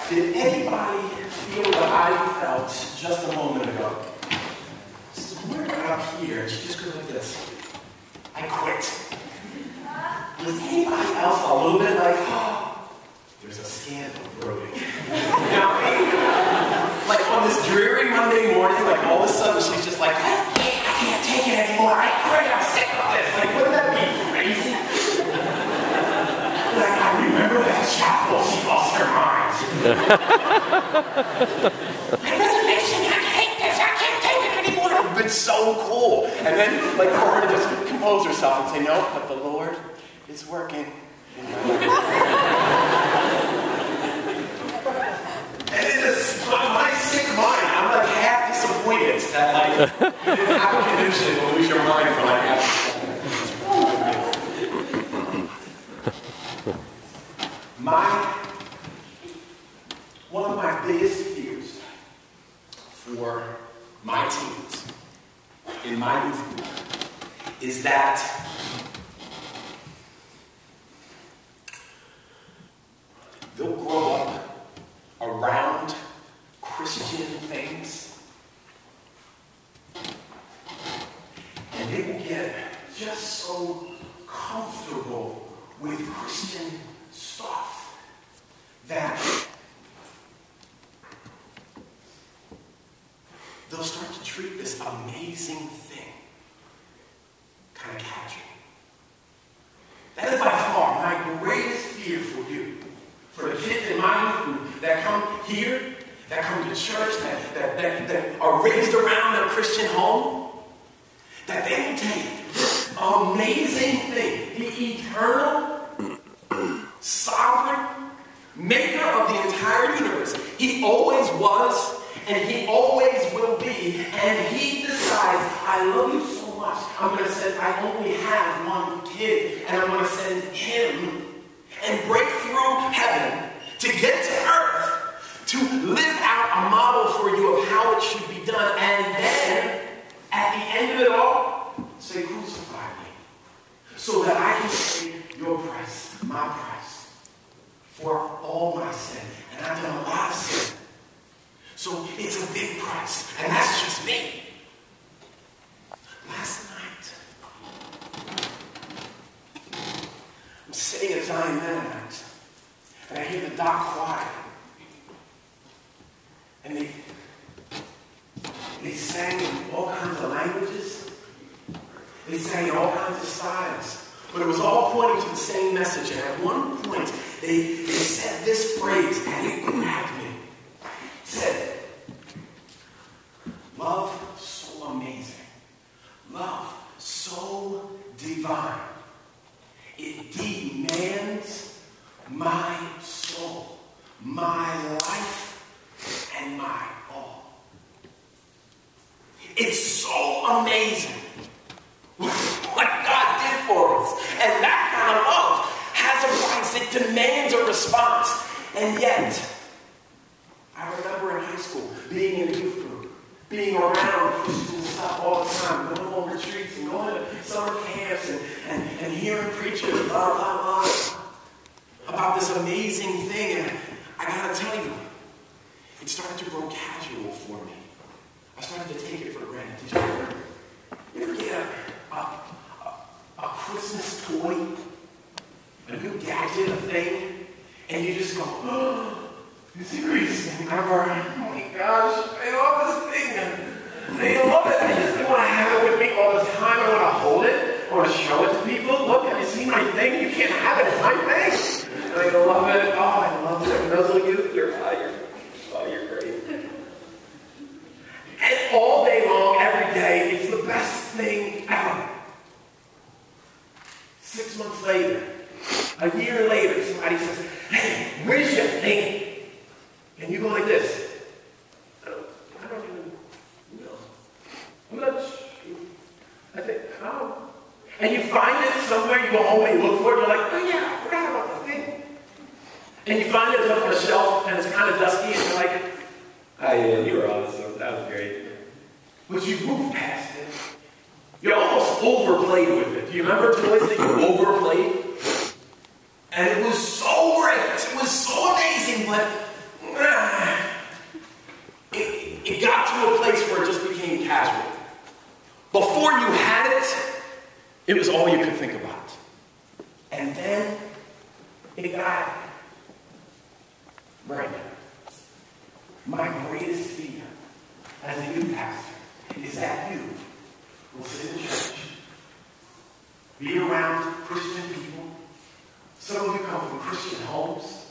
Did anybody feel what I felt just a moment ago? Somewhere up here, she just goes like this. I quit. Was anybody else a little bit like, oh, there's a scandal brewing? You know what I mean? Like on this dreary Monday morning, like all of a sudden she's just like, I can't take it anymore. I quit. I'm sick of this. Like, wouldn't that be crazy? Like, I remember that chapel. She lost her mind. Resignation. I hate this. I can't take it anymore. It would have been so cool. And then, like, for her to just compose herself and say, no, but the Lord is working. And in my sick mind, I'm like half disappointed that like you didn't have a condition to lose your mind for like half a second. One of my biggest fears for my teens in my youth group is that they'll grow up around Christian things, and they will get just so comfortable with Christian stuff that they'll start to treat this amazing thing kind of casual. That is by far my greatest fear for you. For the kids in my youth group that come here, that come to church, that are raised around their Christian home, that they will take this amazing thing, the eternal, sovereign maker of the entire universe. He always was, and he always will be, and he decides, I love you so much, I'm going to send, I only have one kid, and I'm going to send him and break through heaven to get to earth, to live out a model for you of how it should be done, and then, at the end of it all, say, crucify me, so that I can pay your price, my price, for all my sin. And I've done a lot of sin. So it's a big price, and that's just me. Last night, I'm sitting at Zion Mennonite, and I hear the dock choir. And they sang in all kinds of languages. They sang in all kinds of styles. But it was all pointing to the same message. And at one point, they said this phrase, and it grabbed me. It said, love so amazing. Love so divine. It demands my soul, my life, and my all. It's so amazing what God did for us. And that kind of love has a price. It demands a response. And yet, I remember in high school, being in a youth group, being around Christian stuff all the time, going on retreats and going to summer camps and hearing preachers, blah, blah, blah, about this amazing thing. And I gotta tell you, it started to grow casual for me. I started to take it for granted. Did you ever get a Christmas toy, a new gadget, a thing, and you just go, oh, it's the greatest thing ever. Oh my gosh, I love this thing. I love it. I just want to have it with me all the time. I want to hold it. I want to show it to people. Look, have you seen my thing? You can't have it. It's my thing. And I love it. Oh, I love it. And those little youth, you're great. And all day long, every day, it's the best thing ever. 6 months later, a year later, somebody says, hey, where's your thing? And you go like this. I don't even know. I'm not sure. I think, oh. And you find it somewhere, you go home and you look for it, you're like, oh yeah, I forgot about that thing. And you find it up on a shelf, and it's kind of dusty, and you're like, oh yeah, you were awesome, that was great. But you moved past it. You almost overplayed with it. Do you remember toys that you overplayed? And it was so great, it was so amazing, but got to a place where it just became casual. Before you had it, it was all you could think about. And then it got right. My greatest fear as a youth pastor is that you will sit in church, be around Christian people. Some of you come from Christian homes,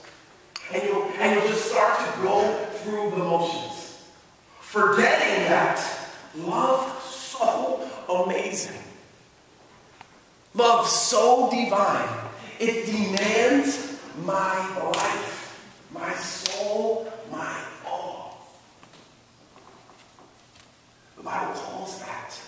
and you'll just start to go through the motions, forgetting that love so amazing, love so divine, it demands my life, my soul, my all. The Bible calls that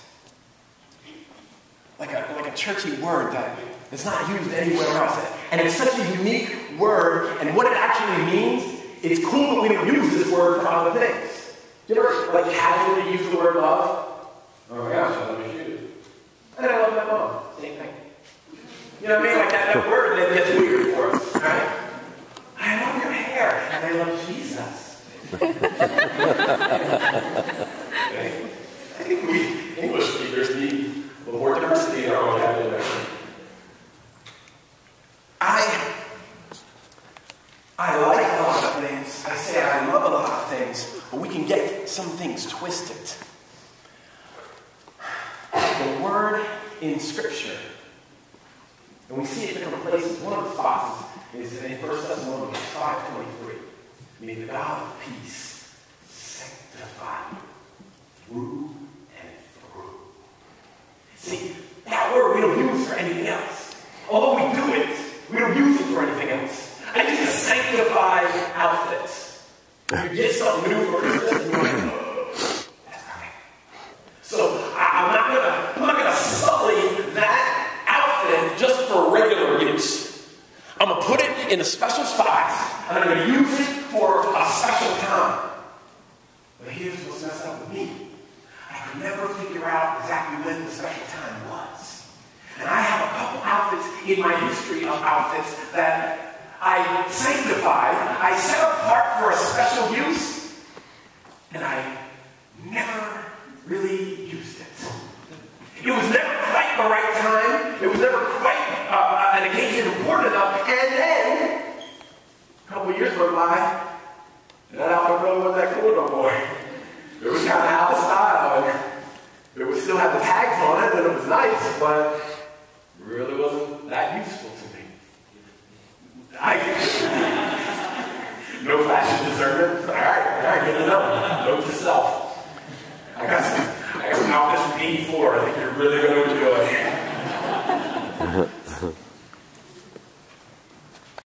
like a churchy word that is not used anywhere else. And it's such a unique word, and what it actually means, it's cool that we don't use this word for other things. Do you ever casually use the word love? Oh my gosh, I love your shoes. And I love my mom. Same thing. You know what I mean? Like that word that gets weird for us, right? I love your hair, and I love Jesus. Okay. I think we English speakers need a little more diversity in our vocabulary. I like a lot of things. I say I love a lot of things, but we can get some things twisted. The word in Scripture, and we see it in different places. One of the spots is in 1 Thessalonians 5:23. May the God of peace sanctify you through and through. See, that word we don't use for anything else. Although we do it, we don't use it for anything else. I use to sanctify outfits. You get something new for Christmas, and you're like, oh, that's right. So I'm not gonna sully that outfit just for regular use. I'm gonna put it in a special spot, and I'm gonna use it for a special time. But here's what's messed up with me. I could never figure out exactly when the special time was. And I have a couple outfits in my history of outfits that I sanctified, I set apart for a special use, and I never really used it. It was never quite the right time. It was never quite an occasion important enough. And then, a couple years went by, and that outfit really wasn't that cool no more. It was kind of out of style, and it would still have the tags on it, and it was nice, but it really wasn't that useful to me. No fashion discernment. All right, good to know. Note to self. I got some outfits from 84. I think you're really going to enjoy.